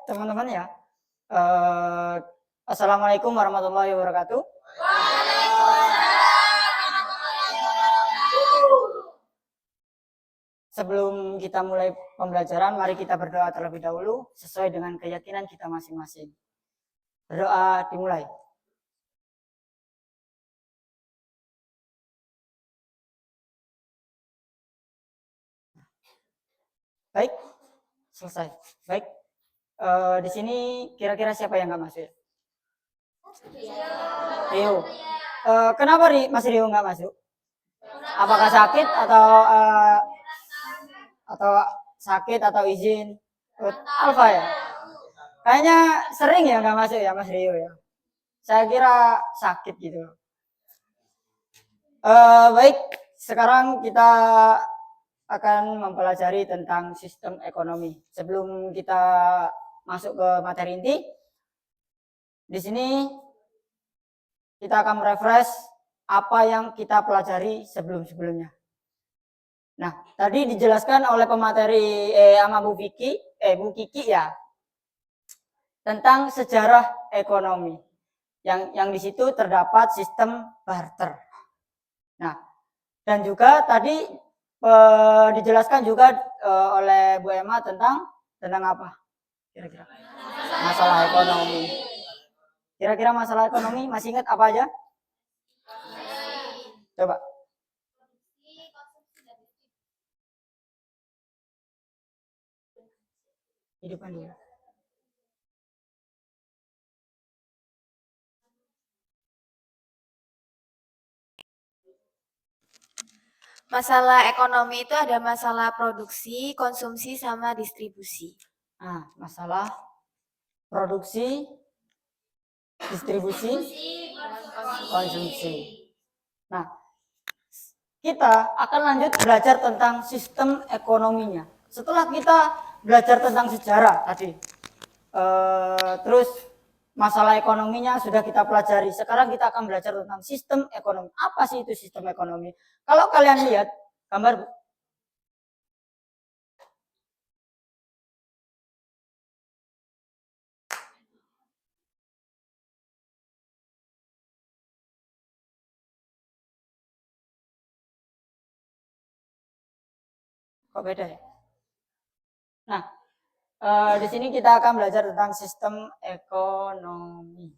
teman-teman ya. Assalamualaikum warahmatullahi wabarakatuh. Sebelum kita mulai pembelajaran, mari kita berdoa terlebih dahulu sesuai dengan keyakinan kita masing-masing. Berdoa dimulai. Baik, selesai. Baik, di sini kira-kira siapa yang nggak masuk? Rio. Kenapa Mas Rio nggak masuk? Apakah sakit atau sakit atau izin? Alfa ya? Kayaknya sering ya nggak masuk ya Mas Rio ya. Saya kira sakit gitu. Baik, sekarang kita akan mempelajari tentang sistem ekonomi. Sebelum kita masuk ke materi inti, di sini kita akan merefresh apa yang kita pelajari sebelum-sebelumnya. Nah, tadi dijelaskan oleh pemateri sama Bu Kiki ya, tentang sejarah ekonomi. Yang di situ terdapat sistem barter. Nah, dan juga tadi dijelaskan juga oleh Bu Emma tentang apa? Kira-kira masalah ekonomi. Kira-kira masalah ekonomi masih ingat apa aja? Coba. Hidupkan dulu. Masalah ekonomi itu ada masalah produksi, konsumsi, sama distribusi. Nah, masalah produksi, distribusi, konsumsi. Nah, kita akan lanjut belajar tentang sistem ekonominya. Setelah kita belajar tentang sejarah tadi, terus masalah ekonominya sudah kita pelajari. Sekarang kita akan belajar tentang sistem ekonomi. Apa sih itu sistem ekonomi? Kalau kalian lihat gambar, kok beda ya? Nah, di sini kita akan belajar tentang sistem ekonomi.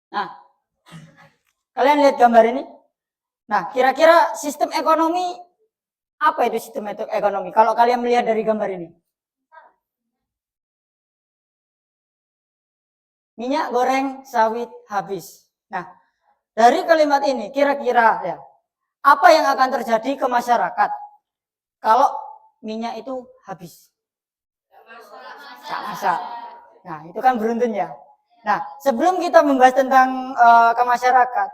Nah, kalian lihat gambar ini? Nah, kira-kira sistem ekonomi, apa itu sistem ekonomi? Kalau kalian melihat dari gambar ini. Minyak goreng sawit habis. Nah, dari kalimat ini kira-kira ya, apa yang akan terjadi ke masyarakat kalau minyak itu habis? Gak masak. Nah, itu kan beruntun ya. Nah, sebelum kita membahas tentang ke masyarakat,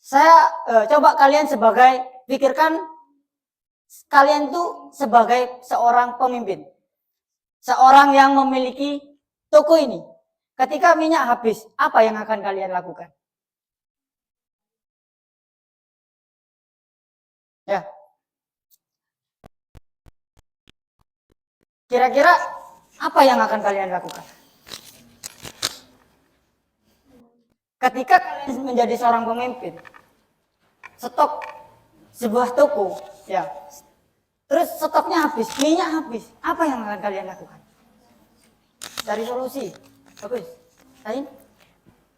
saya coba kalian pikirkan kalian tuh sebagai seorang pemimpin. Seorang yang memiliki toko ini. Ketika minyak habis, apa yang akan kalian lakukan? Ya. Kira-kira apa yang akan kalian lakukan? Ketika kalian menjadi seorang pemimpin, stok sebuah toko, ya, terus stoknya habis, minyak habis, apa yang akan kalian lakukan? Cari solusi. Bagus. Lain?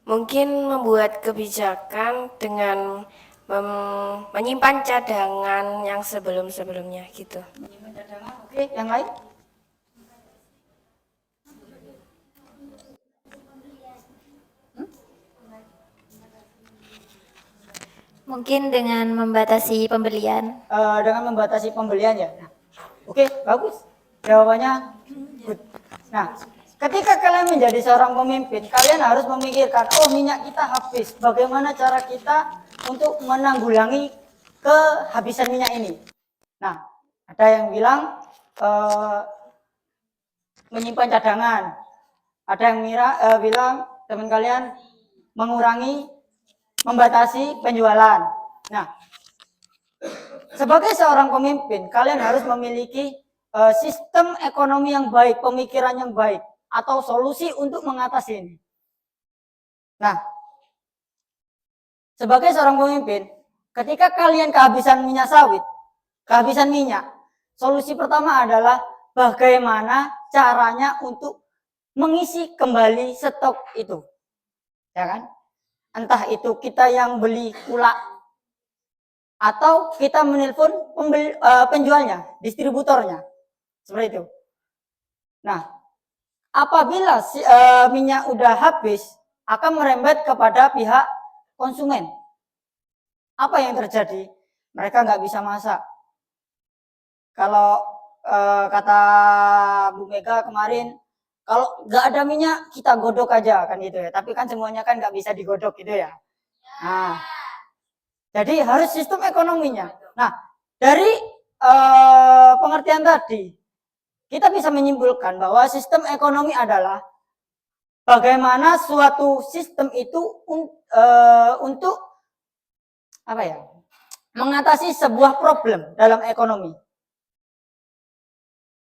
Mungkin membuat kebijakan dengan menyimpan cadangan yang sebelum-sebelumnya gitu. Menyimpan cadangan, oke. Yang lain? Mungkin dengan membatasi pembelian. Dengan membatasi pembelian ya. Nah, oke, bagus. Jawabannya good. Nah, ketika kalian menjadi seorang pemimpin, kalian harus memikirkan, oh minyak kita habis. Bagaimana cara kita untuk menanggulangi kehabisan minyak ini? Nah, ada yang bilang menyimpan cadangan. Ada yang bilang teman kalian membatasi penjualan. Nah, sebagai seorang pemimpin, kalian harus memiliki sistem ekonomi yang baik, pemikiran yang baik, atau solusi untuk mengatasi ini. Nah, sebagai seorang pemimpin, ketika kalian kehabisan minyak sawit, kehabisan minyak, solusi pertama adalah bagaimana caranya untuk mengisi kembali stok itu, ya kan? Entah itu kita yang beli pula atau kita menelpon penjualnya, distributornya, seperti itu. Nah, apabila minyak udah habis, akan merembet kepada pihak konsumen. Apa yang terjadi? Mereka nggak bisa masak. Kalau kata Bu Mega kemarin, kalau nggak ada minyak kita godok aja kan gitu ya. Tapi kan semuanya kan nggak bisa digodok gitu ya. Nah, jadi harus sistem ekonominya. Nah, dari pengertian tadi kita bisa menyimpulkan bahwa sistem ekonomi adalah bagaimana suatu sistem itu untuk apa ya? Mengatasi sebuah problem dalam ekonomi.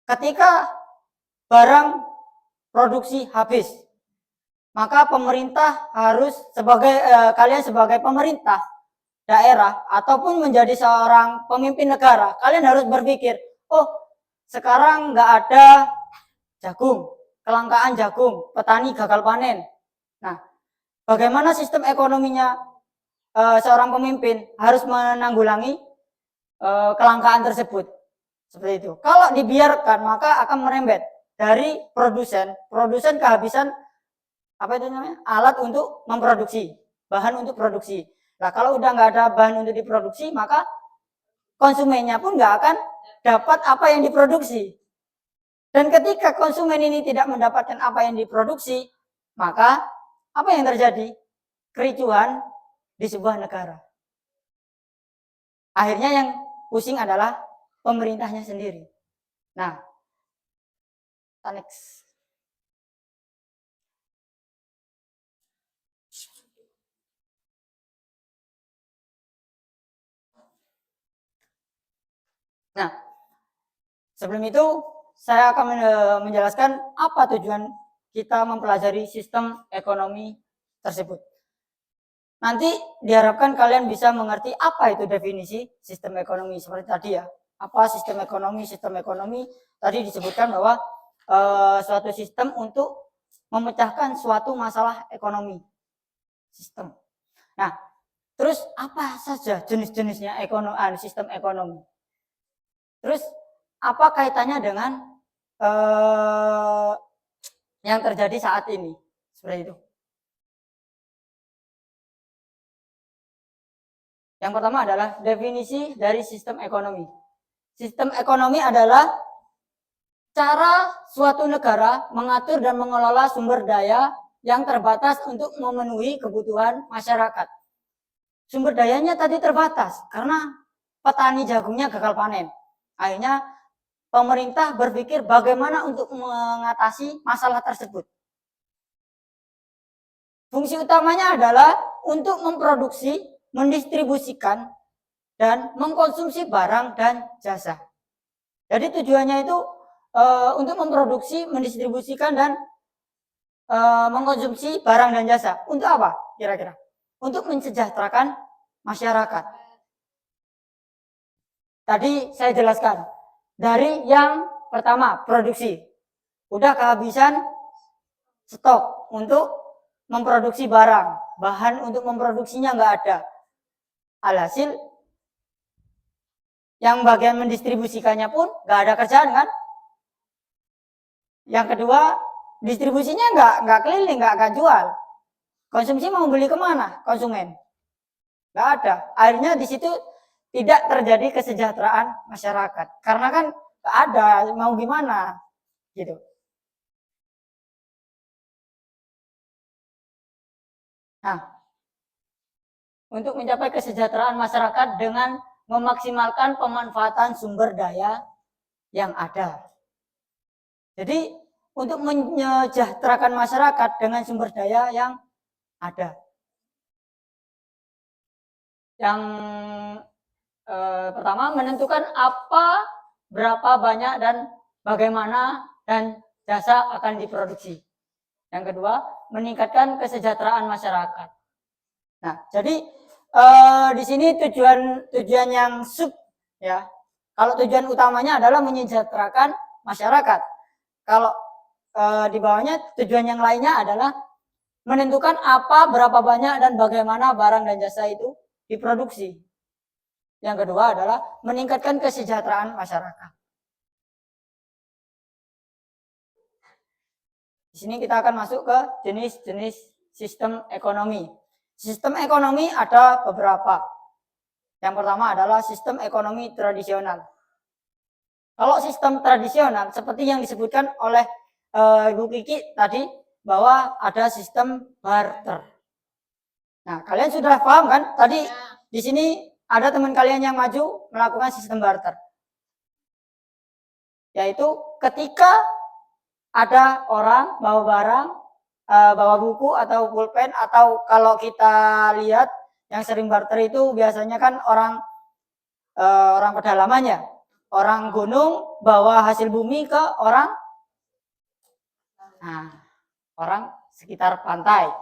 Ketika barang produksi habis, maka pemerintah harus kalian sebagai pemerintah daerah ataupun menjadi seorang pemimpin negara, kalian harus berpikir, oh sekarang nggak ada jagung, kelangkaan jagung, petani gagal panen. Nah, bagaimana sistem ekonominya seorang pemimpin harus menanggulangi kelangkaan tersebut? Seperti itu. Kalau dibiarkan maka akan merembet dari produsen kehabisan apa itu namanya? Alat untuk memproduksi, bahan untuk produksi. Nah, kalau udah nggak ada bahan untuk diproduksi, maka konsumennya pun nggak akan dapat apa yang diproduksi. Dan ketika konsumen ini tidak mendapatkan apa yang diproduksi, maka apa yang terjadi? Kericuhan di sebuah negara. Akhirnya yang pusing adalah pemerintahnya sendiri. Nah, next. Nah, sebelum itu saya akan menjelaskan apa tujuan kita mempelajari sistem ekonomi tersebut. Nanti diharapkan kalian bisa mengerti apa itu definisi sistem ekonomi seperti tadi ya. Apa sistem ekonomi? Sistem ekonomi tadi disebutkan bahwa suatu sistem untuk memecahkan suatu masalah ekonomi. Sistem. Nah, terus apa saja jenis-jenisnya sistem ekonomi? Terus apa kaitannya dengan yang terjadi saat ini? Seperti itu. Yang pertama adalah definisi dari sistem ekonomi. Sistem ekonomi adalah cara suatu negara mengatur dan mengelola sumber daya yang terbatas untuk memenuhi kebutuhan masyarakat. Sumber dayanya tadi terbatas karena petani jagungnya gagal panen. Akhirnya pemerintah berpikir bagaimana untuk mengatasi masalah tersebut. Fungsi utamanya adalah untuk memproduksi, mendistribusikan, dan mengkonsumsi barang dan jasa. Jadi tujuannya itu untuk memproduksi, mendistribusikan, dan mengkonsumsi barang dan jasa. Untuk apa kira-kira? Untuk mensejahterakan masyarakat. Tadi saya jelaskan. Dari yang pertama, produksi. Udah kehabisan stok untuk memproduksi barang. Bahan untuk memproduksinya nggak ada. Alhasil yang bagian mendistribusikannya pun nggak ada kerjaan kan? Yang kedua, distribusinya nggak keliling, nggak jual. Konsumsi mau beli kemana? Konsumen. Nggak ada. Akhirnya di situ tidak terjadi kesejahteraan masyarakat. Karena kan nggak ada, mau gimana? Gitu. Nah, untuk mencapai kesejahteraan masyarakat dengan memaksimalkan pemanfaatan sumber daya yang ada. Jadi untuk menyejahterakan masyarakat dengan sumber daya yang ada. Yang pertama, menentukan apa, berapa banyak, dan bagaimana dan jasa akan diproduksi. Yang kedua, meningkatkan kesejahteraan masyarakat. Nah, jadi di sini tujuan yang sub ya. Kalau tujuan utamanya adalah menyejahterakan masyarakat. Kalau di bawahnya tujuan yang lainnya adalah menentukan apa, berapa banyak, dan bagaimana barang dan jasa itu diproduksi. Yang kedua adalah meningkatkan kesejahteraan masyarakat. Di sini kita akan masuk ke jenis-jenis sistem ekonomi. Sistem ekonomi ada beberapa. Yang pertama adalah sistem ekonomi tradisional. Kalau sistem tradisional seperti yang disebutkan oleh Ibu Kiki tadi, bahwa ada sistem barter. Nah, kalian sudah paham kan? Tadi di sini ada teman kalian yang maju melakukan sistem barter. Yaitu ketika ada orang bawa barang, bawa buku atau pulpen, atau kalau kita lihat yang sering barter itu biasanya kan orang pedalaman ya. Orang gunung bawa hasil bumi ke orang sekitar pantai,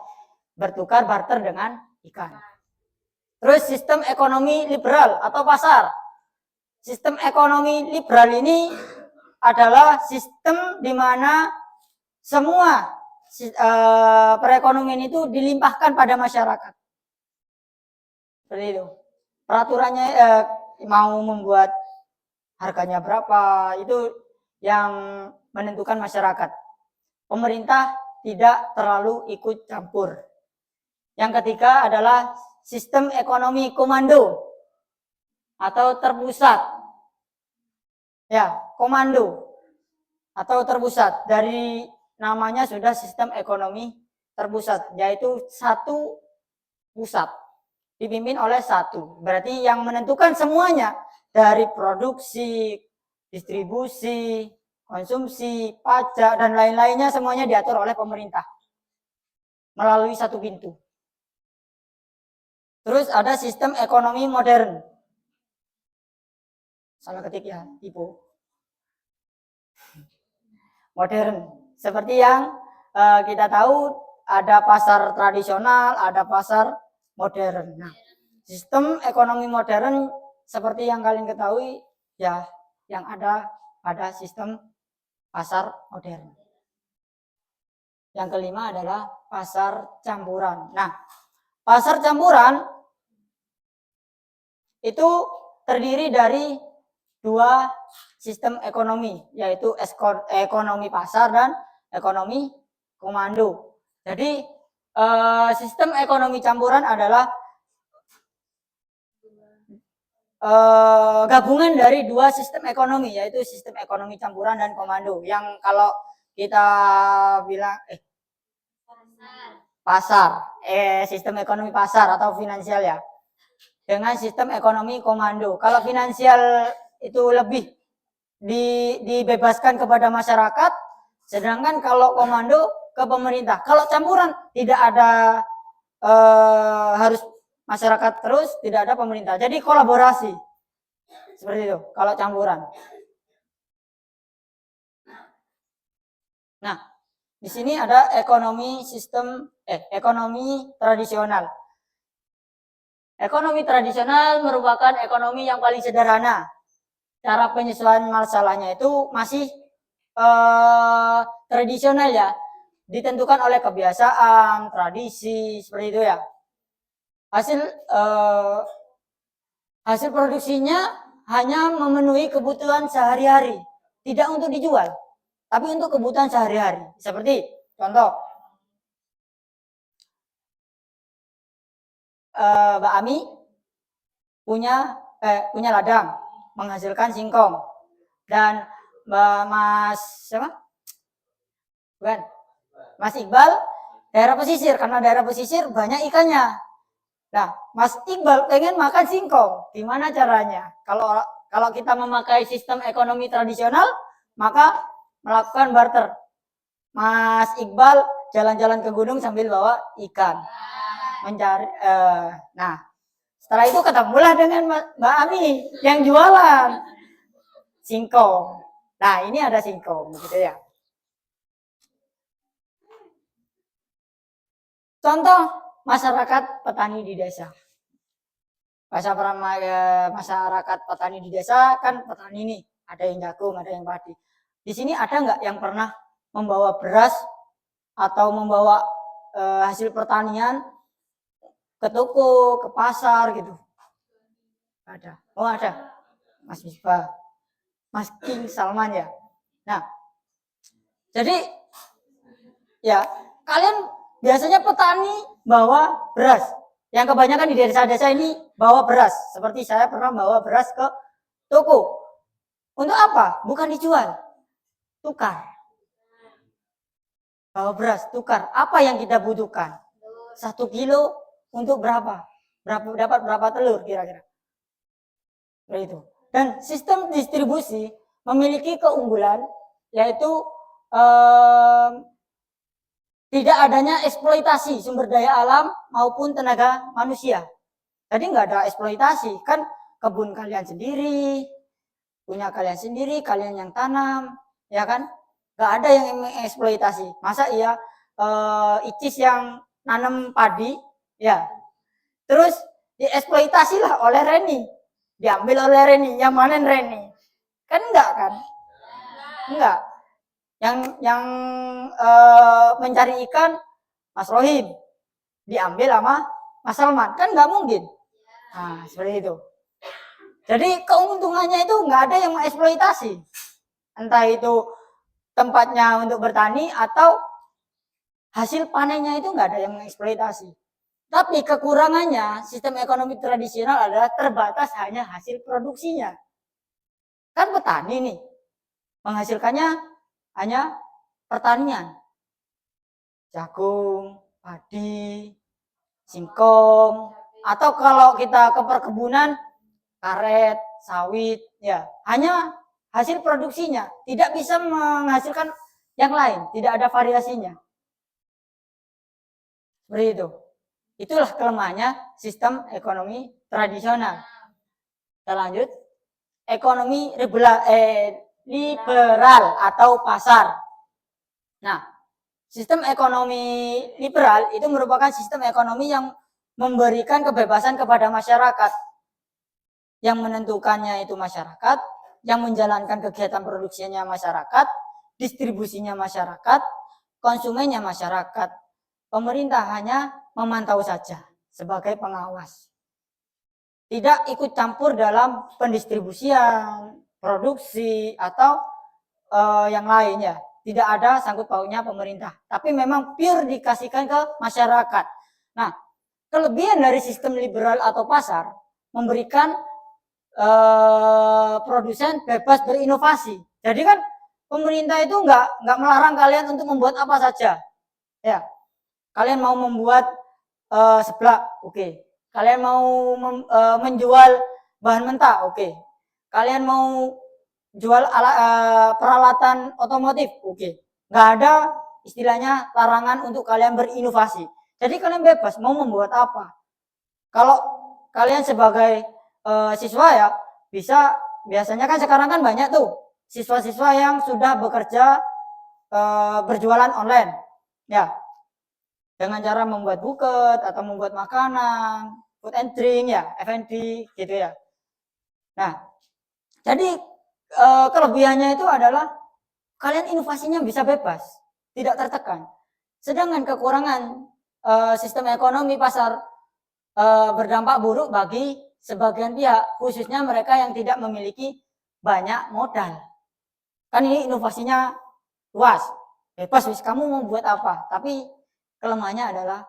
bertukar barter dengan ikan. Terus sistem ekonomi liberal atau pasar. Sistem ekonomi liberal ini adalah sistem di mana semua perekonomian itu dilimpahkan pada masyarakat. Seperti itu. Peraturannya mau membuat harganya berapa, itu yang menentukan masyarakat. Pemerintah tidak terlalu ikut campur. Yang ketiga adalah sistem ekonomi komando atau terpusat. Ya, komando atau terpusat. Dari namanya sudah sistem ekonomi terpusat, yaitu satu pusat dipimpin oleh satu. Berarti yang menentukan semuanya dari produksi, distribusi, konsumsi, pajak, dan lain-lainnya semuanya diatur oleh pemerintah melalui satu pintu. Terus ada sistem ekonomi modern. Salah ketik ya, tipu. Modern. Seperti yang kita tahu, ada pasar tradisional, ada pasar modern. Nah, sistem ekonomi modern seperti yang kalian ketahui ya, yang ada pada sistem pasar modern. Yang kelima adalah pasar campuran. Nah, pasar campuran itu terdiri dari dua sistem ekonomi, yaitu ekonomi pasar dan ekonomi komando. Jadi sistem ekonomi campuran adalah gabungan dari dua sistem ekonomi, yaitu sistem ekonomi campuran dan komando. Yang kalau kita bilang pasar, sistem ekonomi pasar atau finansial ya, dengan sistem ekonomi komando. Kalau finansial itu lebih dibebaskan kepada masyarakat, sedangkan kalau komando ke pemerintah. Kalau campuran tidak ada harus masyarakat terus, tidak ada pemerintah. Jadi kolaborasi. Seperti itu kalau campuran. Nah, di sini ada ekonomi ekonomi tradisional. Ekonomi tradisional merupakan ekonomi yang paling sederhana. Cara penyesuaian masalahnya itu masih tradisional ya, ditentukan oleh kebiasaan, tradisi, seperti itu ya. Hasil produksinya hanya memenuhi kebutuhan sehari-hari, tidak untuk dijual, tapi untuk kebutuhan sehari-hari. Seperti contoh, Mbak Ami punya ladang menghasilkan singkong, dan Mas Iqbal daerah pesisir, karena daerah pesisir banyak ikannya. Nah, Mas Iqbal pengen makan singkong, gimana caranya? Kalau kita memakai sistem ekonomi tradisional, maka melakukan barter. Mas Iqbal jalan-jalan ke gunung sambil bawa ikan mencari. Nah, setelah itu ketemulah dengan Mbak Ami yang jualan singkong. Nah, ini ada singkong, gitu ya. Contoh masyarakat petani di desa. Masyarakat petani di desa kan petani nih, ada yang jagung, ada yang padi. Di sini ada nggak yang pernah membawa beras atau membawa hasil pertanian ke toko, ke pasar gitu? Ada. Oh ada, Mas Misbah, Mas King Salman ya. Nah, jadi ya kalian biasanya petani bawa beras. Yang kebanyakan di desa-desa ini bawa beras. Seperti saya pernah bawa beras ke toko. Untuk apa? Bukan dijual. Tukar. Bawa beras, tukar. Apa yang kita butuhkan? 1 kilo untuk berapa? Dapat berapa telur kira-kira? Itu. Dan sistem distribusi memiliki keunggulan, yaitu tidak adanya eksploitasi sumber daya alam maupun tenaga manusia. Jadi nggak ada eksploitasi, kan kebun kalian sendiri, punya kalian sendiri, kalian yang tanam, ya kan? Nggak ada yang mengeksploitasi. Masa iya Icis yang nanam padi, ya, terus dieksploitasi lah oleh Reni, diambil oleh Reni, yang manen Reni, kan enggak kan? Enggak. Yang mencari ikan Mas Rohim, diambil sama Mas Salman, kan nggak mungkin. Nah, seperti itu. Jadi keuntungannya itu nggak ada yang mengeksploitasi, entah itu tempatnya untuk bertani atau hasil panennya itu nggak ada yang mengeksploitasi. Tapi kekurangannya sistem ekonomi tradisional adalah terbatas hanya hasil produksinya. Kan petani nih, menghasilkannya hanya pertanian, jagung, padi, singkong, atau kalau kita ke perkebunan, karet, sawit, ya hanya hasil produksinya, tidak bisa menghasilkan yang lain, tidak ada variasinya. Seperti itu. Itulah kelemahannya sistem ekonomi tradisional. Kita lanjut. Ekonomi liberal atau pasar. Nah, sistem ekonomi liberal itu merupakan sistem ekonomi yang memberikan kebebasan kepada masyarakat. Yang menentukannya itu masyarakat, yang menjalankan kegiatan produksinya masyarakat, distribusinya masyarakat, konsumennya masyarakat. Pemerintah hanya memantau saja sebagai pengawas. Tidak ikut campur dalam pendistribusian, produksi, atau yang lainnya. Tidak ada sangkut pautnya pemerintah. Tapi memang pure dikasihkan ke masyarakat. Nah, kelebihan dari sistem liberal atau pasar memberikan produsen bebas berinovasi. Jadi kan pemerintah itu nggak melarang kalian untuk membuat apa saja. Ya, kalian mau membuat seblak, oke. Kalian mau menjual bahan mentah, oke. Kalian mau jual peralatan otomotif, oke. Nggak ada istilahnya larangan untuk kalian berinovasi. Jadi kalian bebas mau membuat apa. Kalau kalian sebagai siswa ya bisa, biasanya kan sekarang kan banyak tuh siswa-siswa yang sudah bekerja berjualan online, ya. Dengan cara membuat buket atau membuat makanan, food and drink ya, F&B gitu ya. Nah, jadi kelebihannya itu adalah kalian inovasinya bisa bebas, tidak tertekan. Sedangkan kekurangan sistem ekonomi pasar berdampak buruk bagi sebagian pihak, khususnya mereka yang tidak memiliki banyak modal. Kan ini inovasinya luas, bebas, kamu mau buat apa, tapi kelemahannya adalah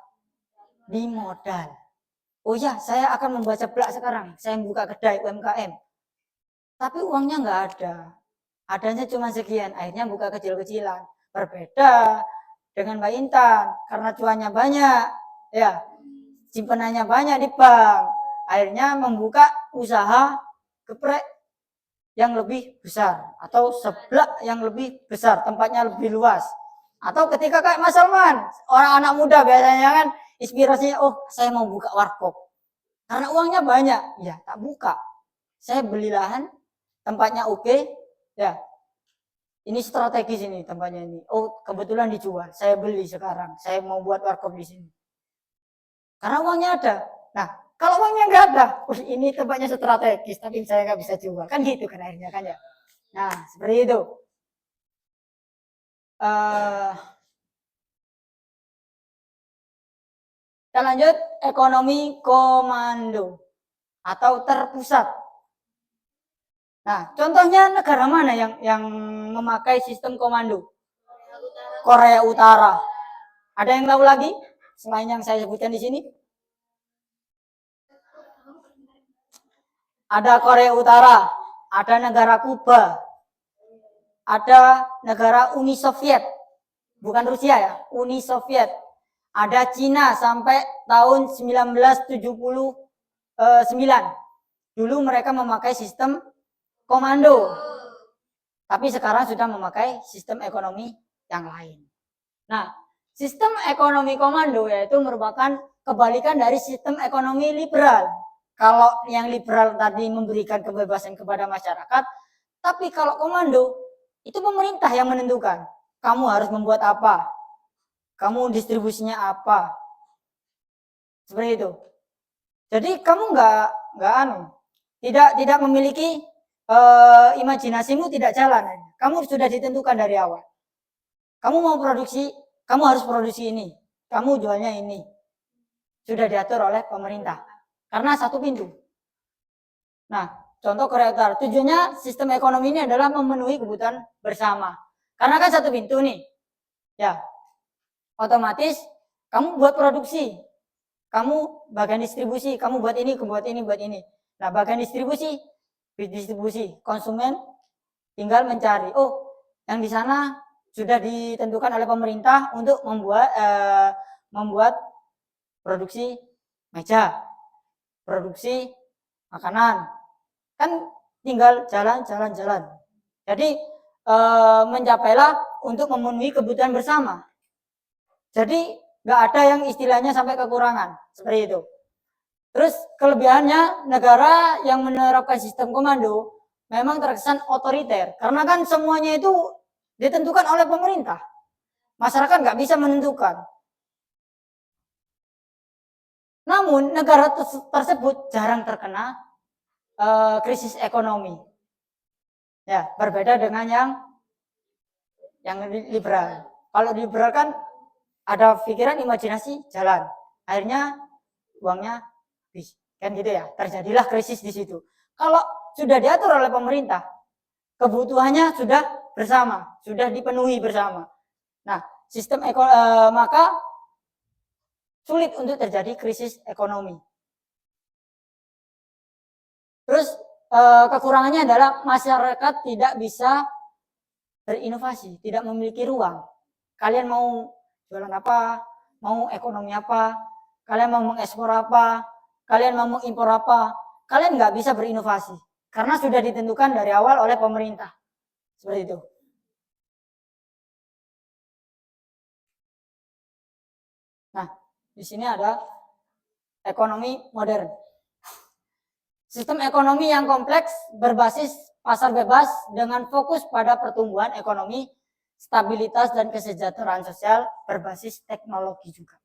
di modal. Oh ya, saya akan membuat seblak sekarang, saya buka kedai UMKM, tapi uangnya nggak ada, adanya cuma sekian, akhirnya buka kecil-kecilan. Berbeda dengan Mbak Intan, karena cuannya banyak, ya, simpenannya banyak di bank, akhirnya membuka usaha geprek yang lebih besar atau seblak yang lebih besar, tempatnya lebih luas. Atau ketika kayak Mas Salman, orang anak muda biasanya kan inspirasinya, oh saya mau buka warkop. Karena uangnya banyak, ya tak buka. Saya beli lahan, tempatnya oke, ya ini strategis ini tempatnya ini. Oh kebetulan dijual, saya beli sekarang, saya mau buat warkop di sini. Karena uangnya ada. Nah kalau uangnya nggak ada, ini tempatnya strategis, tapi saya nggak bisa jual, kan gitu kan akhirnya kan ya. Nah seperti itu. Kita lanjut ekonomi komando atau terpusat. Nah, contohnya negara mana yang memakai sistem komando? Korea Utara. Ada yang tahu lagi selain yang saya sebutkan di sini? Ada Korea Utara, ada negara Kuba, ada negara Uni Soviet, bukan Rusia ya, Uni Soviet. Ada Cina sampai tahun 1979. Dulu mereka memakai sistem komando. Tapi sekarang sudah memakai sistem ekonomi yang lain. Nah, sistem ekonomi komando yaitu merupakan kebalikan dari sistem ekonomi liberal. Kalau yang liberal tadi memberikan kebebasan kepada masyarakat, tapi kalau komando itu pemerintah yang menentukan. Kamu harus membuat apa? Kamu distribusinya apa? Seperti itu. Jadi kamu tidak memiliki imajinasimu tidak jalan. Kamu sudah ditentukan dari awal. Kamu mau produksi, kamu harus produksi ini. Kamu jualnya ini. Sudah diatur oleh pemerintah. Karena satu pintu. Nah, contoh Korea Utara. Tujuannya sistem ekonomi ini adalah memenuhi kebutuhan bersama. Karena kan satu pintu nih. Ya, otomatis kamu buat produksi, kamu bagian distribusi, kamu buat ini, buat ini. Nah, bagian distribusi, konsumen tinggal mencari. Oh, yang di sana sudah ditentukan oleh pemerintah untuk membuat produksi meja, produksi makanan. Kan tinggal jalan. Jadi mencapailah untuk memenuhi kebutuhan bersama. Jadi nggak ada yang istilahnya sampai kekurangan seperti itu. Terus kelebihannya negara yang menerapkan sistem komando memang terkesan otoriter karena kan semuanya itu ditentukan oleh pemerintah. Masyarakat nggak bisa menentukan. Namun negara tersebut jarang terkena krisis ekonomi. Ya, berbeda dengan yang liberal. Kalau liberal kan ada pikiran, imajinasi, jalan. Akhirnya uangnya habis. Kan gitu ya. Terjadilah krisis di situ. Kalau sudah diatur oleh pemerintah, kebutuhannya sudah bersama, sudah dipenuhi bersama. Nah, maka sulit untuk terjadi krisis ekonomi. Terus kekurangannya adalah masyarakat tidak bisa berinovasi, tidak memiliki ruang. Kalian mau jualan apa, mau ekonomi apa, kalian mau mengekspor apa, kalian mau mengimpor apa, kalian nggak bisa berinovasi karena sudah ditentukan dari awal oleh pemerintah. Seperti itu. Nah, di sini ada ekonomi modern. Sistem ekonomi yang kompleks berbasis pasar bebas dengan fokus pada pertumbuhan ekonomi, stabilitas dan kesejahteraan sosial berbasis teknologi juga.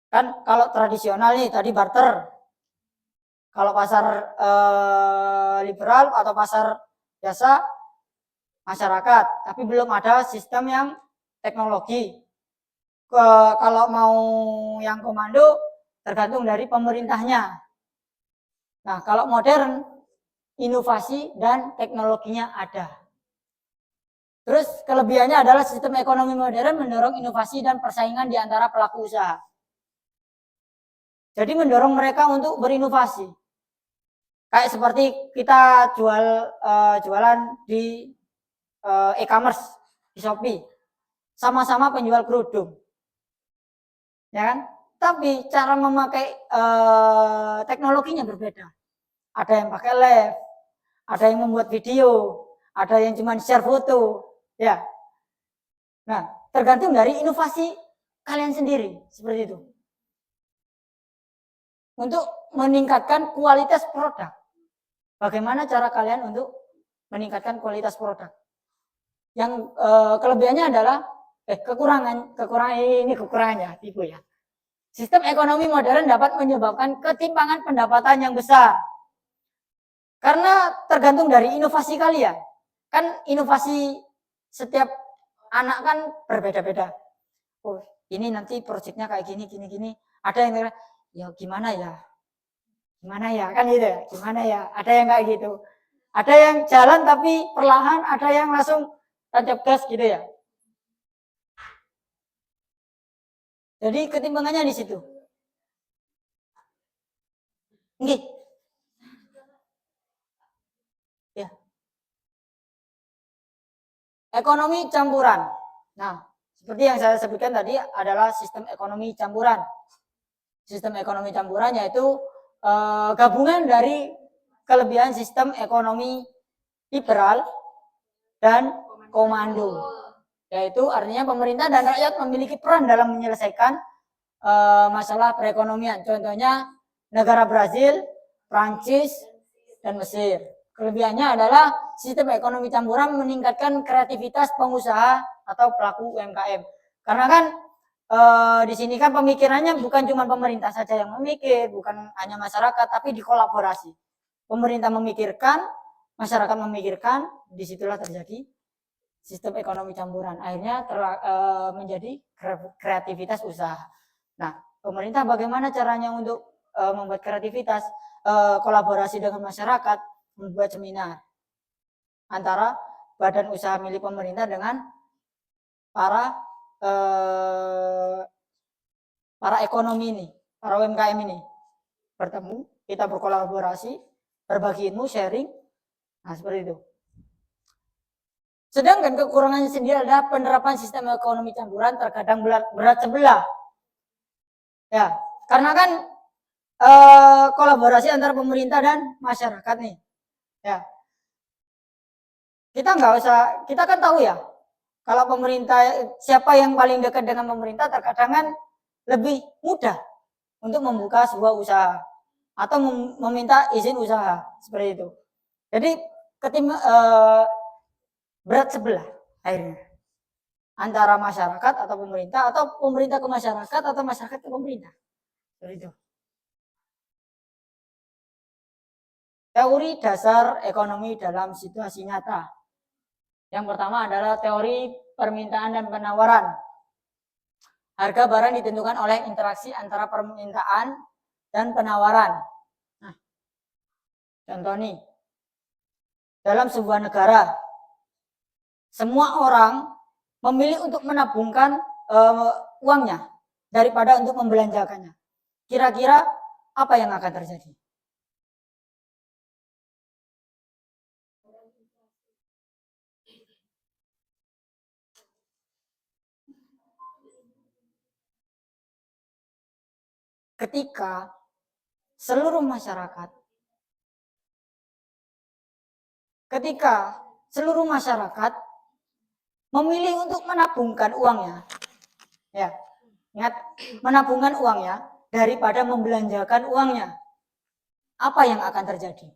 Kan kalau tradisional nih tadi barter. Kalau pasar liberal atau pasar biasa masyarakat, tapi belum ada sistem yang teknologi. Kalau mau yang komando tergantung dari pemerintahnya. Nah, kalau modern inovasi dan teknologinya ada. Terus kelebihannya adalah sistem ekonomi modern mendorong inovasi dan persaingan di antara pelaku usaha. Jadi mendorong mereka untuk berinovasi. Kayak seperti kita jualan di e-commerce di Shopee. Sama-sama penjual kerudung. Ya kan? Tapi cara memakai teknologinya berbeda. Ada yang pakai live, ada yang membuat video, ada yang cuma share foto, ya. Nah, tergantung dari inovasi kalian sendiri, seperti itu. Untuk meningkatkan kualitas produk. Bagaimana cara kalian untuk meningkatkan kualitas produk? Yang kelebihannya adalah kekurangannya, tipu ya. Sistem ekonomi modern dapat menyebabkan ketimpangan pendapatan yang besar. Karena tergantung dari inovasi kalian. Kan inovasi setiap anak kan berbeda-beda. Oh, ini nanti proyeknya kayak gini. Ada yang ya gimana ya, kan gitu ya, gimana ya, ada yang kayak gitu. Ada yang jalan tapi perlahan, ada yang langsung tancap gas gitu ya. Jadi ketimpangannya di situ. Nggih. Ya. Ekonomi campuran. Nah, seperti yang saya sebutkan tadi adalah sistem ekonomi campuran. Sistem ekonomi campuran yaitu gabungan dari kelebihan sistem ekonomi liberal dan komando. Yaitu artinya pemerintah dan rakyat memiliki peran dalam menyelesaikan masalah perekonomian. Contohnya negara Brazil, Prancis, dan Mesir. Kelebihannya adalah sistem ekonomi campuran meningkatkan kreativitas pengusaha atau pelaku UMKM. Karena kan di sini kan pemikirannya bukan cuma pemerintah saja yang memikir, bukan hanya masyarakat, tapi dikolaborasi. Pemerintah memikirkan, masyarakat memikirkan, disitulah terjadi sistem ekonomi campuran. Akhirnya menjadi kreativitas usaha. Nah, pemerintah bagaimana caranya untuk membuat kreativitas, kolaborasi dengan masyarakat, membuat seminar antara badan usaha milik pemerintah dengan para ekonomi ini, para UMKM ini bertemu, kita berkolaborasi, berbagi ilmu, sharing. Nah, seperti itu. Sedangkan kekurangannya sendiri adalah penerapan sistem ekonomi campuran terkadang berat sebelah. Ya, karena kan kolaborasi antara pemerintah dan masyarakat nih. Ya. Kita kan tahu ya, kalau pemerintah, siapa yang paling dekat dengan pemerintah terkadang kan lebih mudah untuk membuka sebuah usaha atau meminta izin usaha, seperti itu. Jadi berat sebelah akhirnya antara masyarakat atau pemerintah ke masyarakat atau masyarakat ke pemerintah, seperti itu. Teori dasar ekonomi dalam situasi nyata. Yang pertama adalah teori permintaan dan penawaran. Harga barang ditentukan oleh interaksi antara permintaan dan penawaran. Nah, contoh nih, dalam sebuah negara, semua orang memilih untuk menabungkan uangnya daripada untuk membelanjakannya. Kira-kira apa yang akan terjadi? Ketika seluruh masyarakat memilih untuk menabungkan uangnya, ya, ingat, menabungkan uangnya daripada membelanjakan uangnya, apa yang akan terjadi?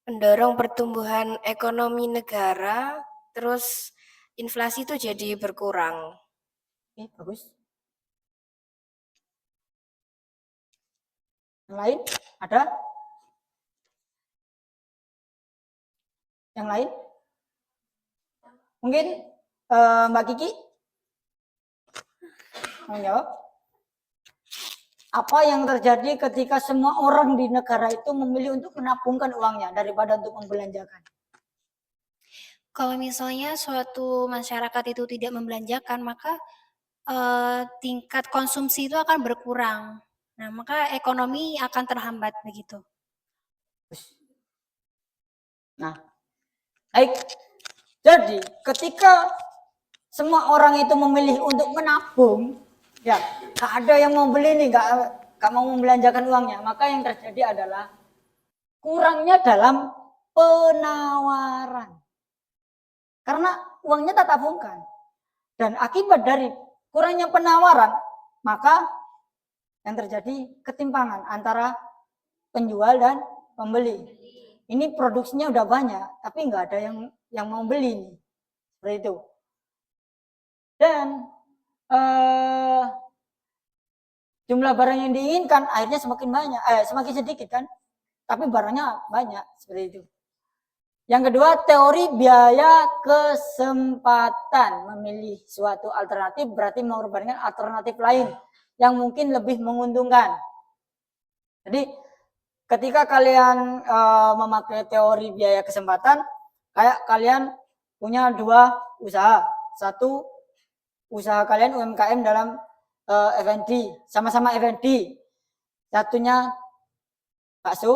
Mendorong pertumbuhan ekonomi negara, terus inflasi itu jadi berkurang. Oke, bagus. Yang lain ada? Yang lain? Mungkin Mbak Kiki mau jawab? Apa yang terjadi ketika semua orang di negara itu memilih untuk menabungkan uangnya daripada untuk membelanjakan? Kalau misalnya suatu masyarakat itu tidak membelanjakan, maka tingkat konsumsi itu akan berkurang. Nah, maka ekonomi akan terhambat begitu. Nah, baik. Jadi, ketika semua orang itu memilih untuk menabung, ya, gak ada yang mau beli nih, gak mau membelanjakan uangnya, maka yang terjadi adalah kurangnya dalam penawaran. Karena uangnya tak tabungkan. Dan akibat dari kurangnya penawaran, maka yang terjadi ketimpangan antara penjual dan pembeli. Ini produksinya udah banyak, tapi nggak ada yang mau beli nih. Seperti itu. Dan jumlah barang yang diinginkan akhirnya semakin banyak, semakin sedikit kan, tapi barangnya banyak, seperti itu. Yang kedua, teori biaya kesempatan. Memilih suatu alternatif berarti mengorbankan alternatif lain yang mungkin lebih menguntungkan. Jadi ketika kalian memakai teori biaya kesempatan, kayak kalian punya dua usaha. Satu, usaha kalian UMKM dalam F&B, sama-sama F&B. Satunya bakso,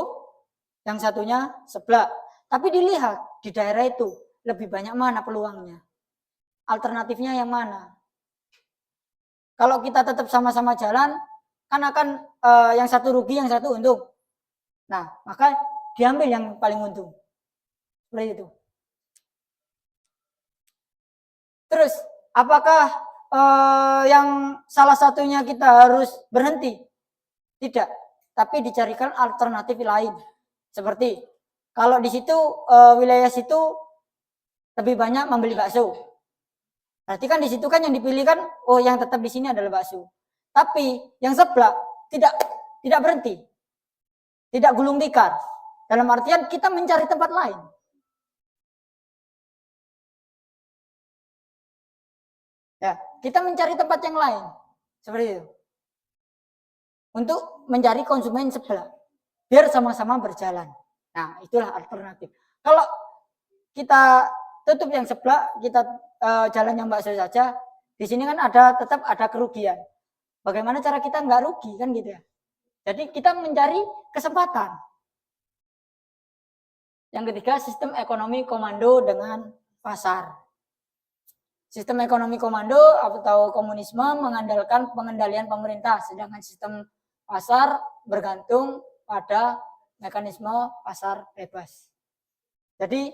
yang satunya seblak. Tapi dilihat di daerah itu lebih banyak mana peluangnya. Alternatifnya yang mana? Kalau kita tetap sama-sama jalan, kan akan yang satu rugi, yang satu untung. Nah, maka diambil yang paling untung. Seperti itu. Terus, apakah yang salah satunya kita harus berhenti? Tidak, tapi dicarikan alternatif lain. Seperti kalau di situ wilayah situ lebih banyak membeli bakso. Berarti kan di situ kan yang dipilih kan, oh yang tetap di sini adalah bakso. Tapi yang sebelah tidak berhenti. Tidak gulung tikar. Dalam artian kita mencari tempat lain. Ya, kita mencari tempat yang lain. Seperti itu. Untuk mencari konsumen sebelah. Biar sama-sama berjalan. Nah, itulah alternatif. Kalau kita tutup yang sebelah, kita jalan yang bakso saja, di sini kan tetap ada kerugian. Bagaimana cara kita nggak rugi kan gitu ya. Jadi kita mencari kesempatan. Yang ketiga, sistem ekonomi komando dengan pasar. Sistem ekonomi komando atau komunisme mengandalkan pengendalian pemerintah, sedangkan sistem pasar bergantung pada mekanisme pasar bebas. Jadi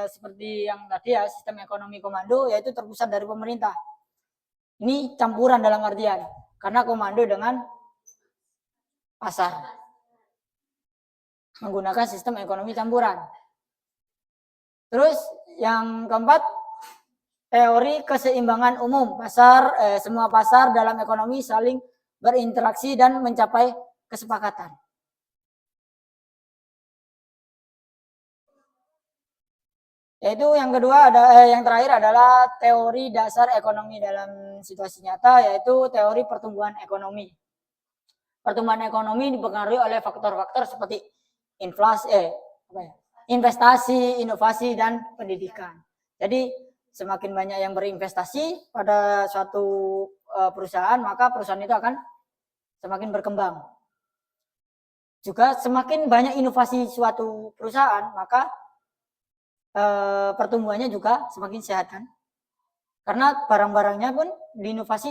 seperti yang tadi ya, sistem ekonomi komando yaitu terpusat dari pemerintah. Ini campuran dalam artian karena komando dengan pasar menggunakan sistem ekonomi campuran. Terus yang keempat, teori keseimbangan umum. Semua pasar dalam ekonomi saling berinteraksi dan mencapai kesepakatan. Yaitu yang kedua yang terakhir adalah teori dasar ekonomi dalam situasi nyata, yaitu teori pertumbuhan ekonomi. Pertumbuhan ekonomi dipengaruhi oleh faktor-faktor seperti investasi, inovasi, dan pendidikan. Jadi semakin banyak yang berinvestasi pada suatu perusahaan, maka perusahaan itu akan semakin berkembang. Juga semakin banyak inovasi suatu perusahaan, maka pertumbuhannya juga semakin sehat kan. Karena barang-barangnya pun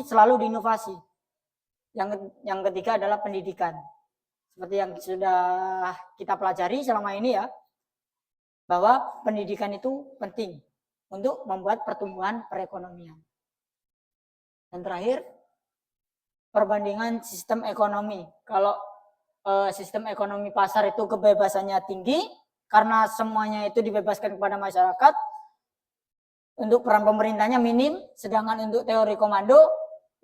selalu diinovasi. Yang ketiga adalah pendidikan. Seperti yang sudah kita pelajari selama ini ya, bahwa pendidikan itu penting untuk membuat pertumbuhan perekonomian. Dan terakhir, perbandingan sistem ekonomi. Kalau sistem ekonomi pasar itu kebebasannya tinggi, karena semuanya itu dibebaskan kepada masyarakat, untuk peran pemerintahnya minim, sedangkan untuk teori komando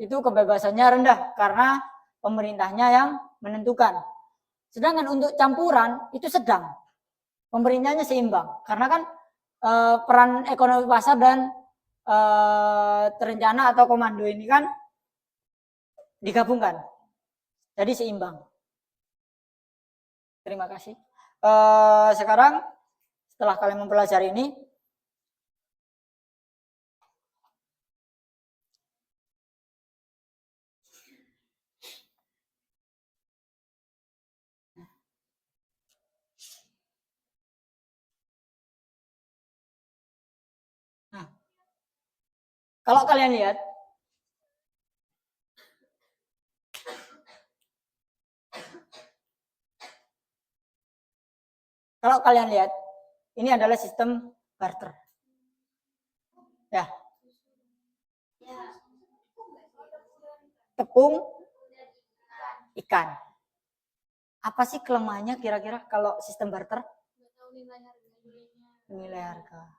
itu kebebasannya rendah, karena pemerintahnya yang menentukan. Sedangkan untuk campuran itu sedang, pemerintahnya seimbang, karena kan peran ekonomi pasar dan terencana atau komando ini kan digabungkan, jadi seimbang. Terima kasih. Sekarang setelah kalian mempelajari ini, kalau kalian lihat, ini adalah sistem barter. Ya, tepung, ikan. Apa sih kelemahannya kira-kira kalau sistem barter? Nilai harga.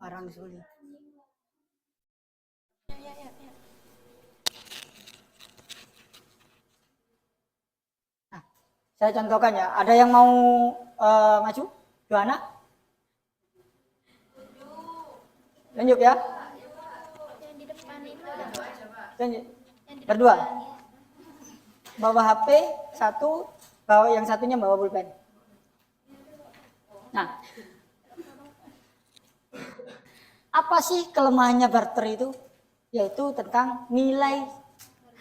Barang sulit. Nah, saya contohkan ya. Ada yang mau maju? Johanna? Lanjut ya. Yang di depan ini. Lanjut. Berdua. Bawa HP satu, bawa yang satunya bawa pulpen. Nah, apa sih kelemahannya barter itu? Yaitu tentang nilai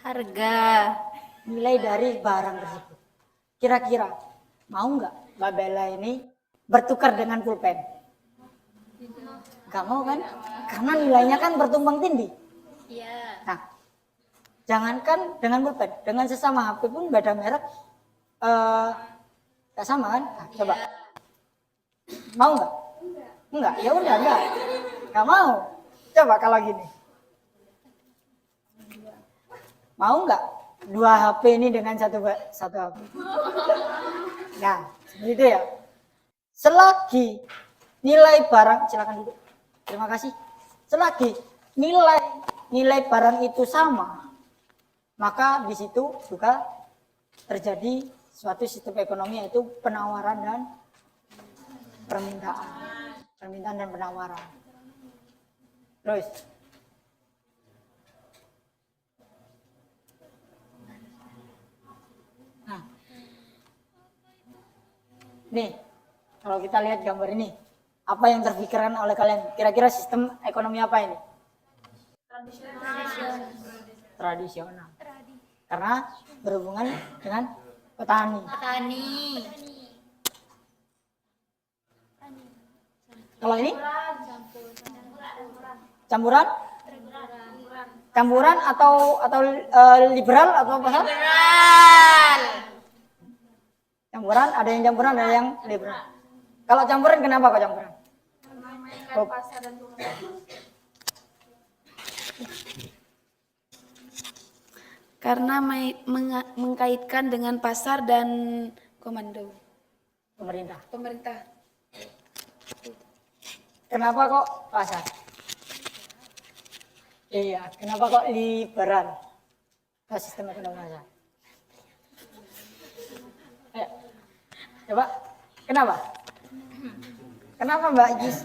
Harga. nilai dari barang tersebut. Kira-kira mau nggak Mbak Bella ini bertukar dengan pulpen? Nggak mau kan? Karena nilainya kan bertumpang tindih. Iya. Nah, jangankan dengan pulpen, dengan sesama HP pun beda merek nggak sama kan? Nah, coba mau nggak? Enggak, ya udah nggak mau. Coba kalau gini, mau nggak dua HP ini dengan satu HP? Nah, seperti itu ya. Selagi nilai barang, silakan duduk. Terima kasih. Selagi nilai barang itu sama, maka di situ juga terjadi suatu sistem ekonomi, yaitu penawaran dan permintaan dan penawaran. Terus nah, nih kalau kita lihat gambar ini, apa yang terpikirkan oleh kalian? Kira-kira sistem ekonomi apa ini? Tradisional. Karena berhubungan dengan petani. Kalau ini? Campuran? Campuran atau liberal atau apa? Campuran, ada yang campuran, ada yang liberal. Kalau campuran, kenapa kok campuran? Oh. Karena mengkaitkan dengan pasar dan komando Pemerintah. Kenapa kok pasar? Iya, kenapa kok liberal? Sistem ekonomi pasar. Ayo, coba, kenapa? Kenapa Mbak Jis?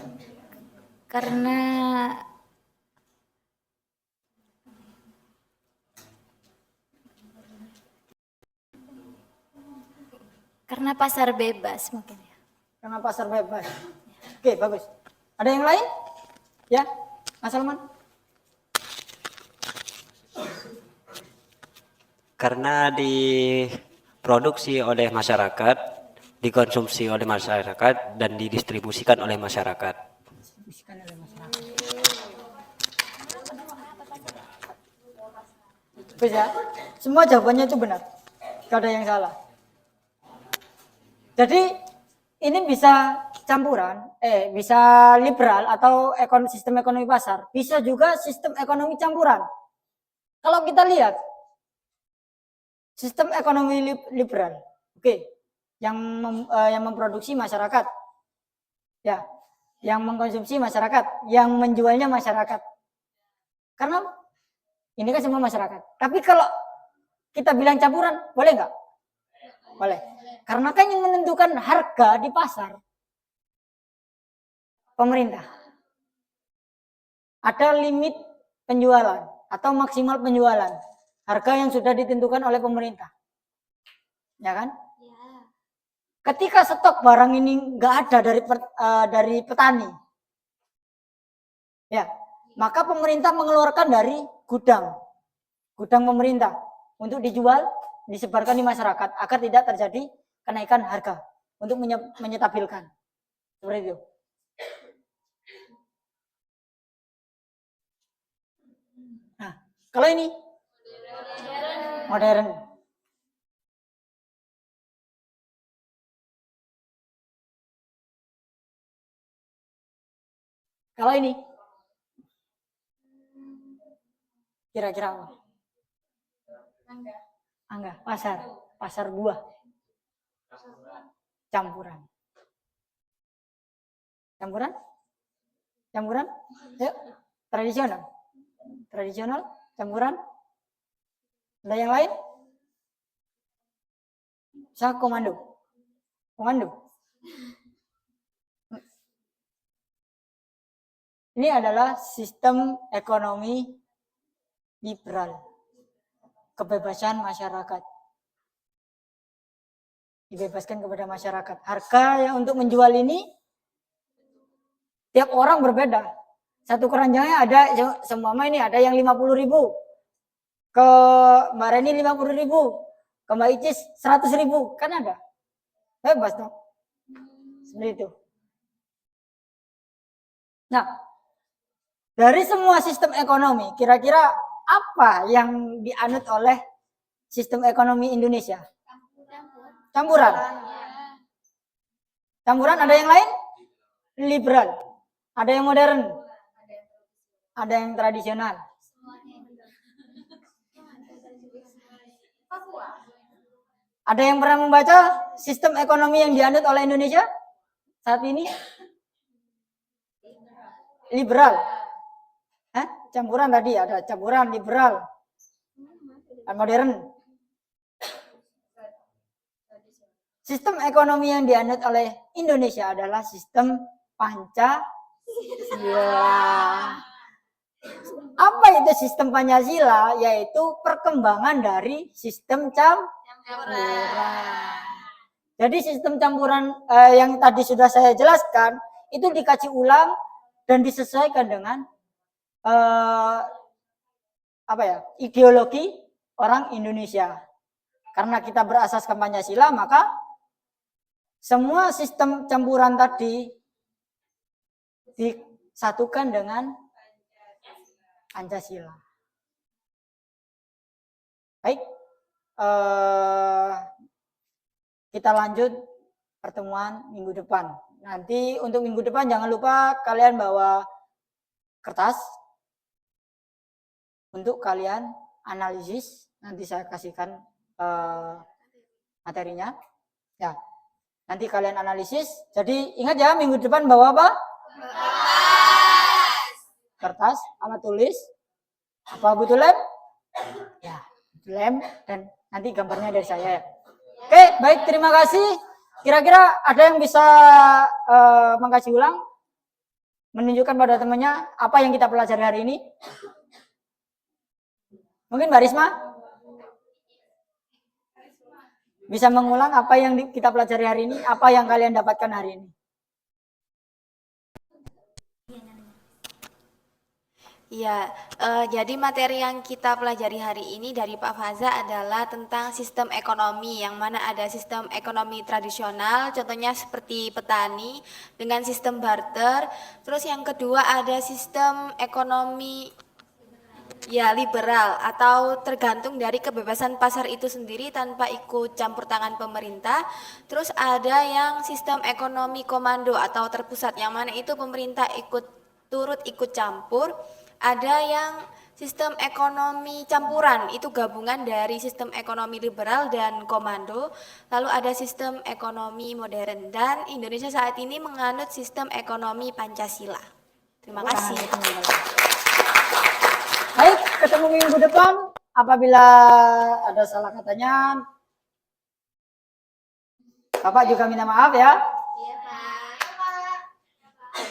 Karena pasar bebas mungkin ya. Karena pasar bebas. Oke, bagus. Ada yang lain? Ya, Mas Salman? Karena diproduksi oleh masyarakat, dikonsumsi oleh masyarakat, dan didistribusikan oleh masyarakat. Bisa? Semua jawabannya itu benar. Tidak ada yang salah. Jadi ini bisa campuran, bisa liberal atau sistem ekonomi pasar, bisa juga sistem ekonomi campuran. Kalau kita lihat sistem ekonomi liberal, oke, yang memproduksi masyarakat, ya, yang mengkonsumsi masyarakat, yang menjualnya masyarakat. Karena ini kan semua masyarakat. Tapi kalau kita bilang campuran, boleh nggak? Boleh. Karena kan yang menentukan harga di pasar pemerintah. Ada limit penjualan atau maksimal penjualan. Harga yang sudah ditentukan oleh pemerintah. Ya kan? Ya. Ketika stok barang ini nggak ada dari petani, ya, maka pemerintah mengeluarkan dari gudang pemerintah untuk dijual, disebarkan di masyarakat agar tidak terjadi kenaikan harga untuk menyetabilkan. Seperti itu. Nah, kalau ini modern. Kalau ini Kira-kira apa? Angga, pasar buah. Campuran. Campuran? Yuk, tradisional. Campuran. Ada yang lain? Saya komando. Ini adalah sistem ekonomi liberal. Kebebasan masyarakat. Dibebaskan kepada masyarakat. Harga yang untuk menjual ini tiap orang berbeda. Satu keranjangnya ada, semua ini ada yang 50.000. Ke Mbak Reni 50.000. Ke Mbak Icis 100.000. Kan ada. Bebas dong. Seperti itu. Nah, dari semua sistem ekonomi, kira-kira apa yang dianut oleh sistem ekonomi Indonesia? Campuran. Ada yang lain? Liberal. Ada yang modern. Ada yang tradisional. Ada yang pernah membaca sistem ekonomi yang dianut oleh Indonesia saat ini? Liberal. Campuran tadi ada campuran, liberal, dan modern. Sistem ekonomi yang dianut oleh Indonesia adalah sistem Pancasila. Apa itu sistem Pancasila? Yaitu perkembangan dari sistem campuran. Jadi sistem campuran yang tadi sudah saya jelaskan itu dikaji ulang dan disesuaikan dengan ideologi orang Indonesia. Karena kita berasaskan Pancasila, maka semua sistem campuran tadi disatukan dengan Pancasila. Baik, kita lanjut pertemuan minggu depan. Nanti untuk minggu depan jangan lupa kalian bawa kertas untuk kalian analisis. Nanti saya kasihkan materinya. Ya, nanti kalian analisis. Jadi ingat ya, minggu depan bawa apa? Kertas, alat tulis, apa butuh lem? Ya, butuh lem dan nanti gambarnya dari saya. Oke, baik, terima kasih. Kira-kira ada yang bisa mengkaji ulang, menunjukkan pada temannya apa yang kita pelajari hari ini? Mungkin Mbak Risma bisa mengulang apa yang kita pelajari hari ini, apa yang kalian dapatkan hari ini? Ya, jadi materi yang kita pelajari hari ini dari Pak Faza adalah tentang sistem ekonomi, yang mana ada sistem ekonomi tradisional, contohnya seperti petani dengan sistem barter. Terus yang kedua ada sistem ekonomi liberal atau tergantung dari kebebasan pasar itu sendiri tanpa ikut campur tangan pemerintah. Terus ada yang sistem ekonomi komando atau terpusat, yang mana itu pemerintah turut ikut campur. Ada yang sistem ekonomi campuran, itu gabungan dari sistem ekonomi liberal dan komando. Lalu ada sistem ekonomi modern, dan Indonesia saat ini menganut sistem ekonomi Pancasila. Terima kasih. Baik, ketemu minggu depan. Apabila ada salah katanya, Bapak juga minta maaf ya.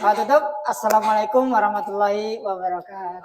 Tutup. Assalamualaikum warahmatullahi wabarakatuh.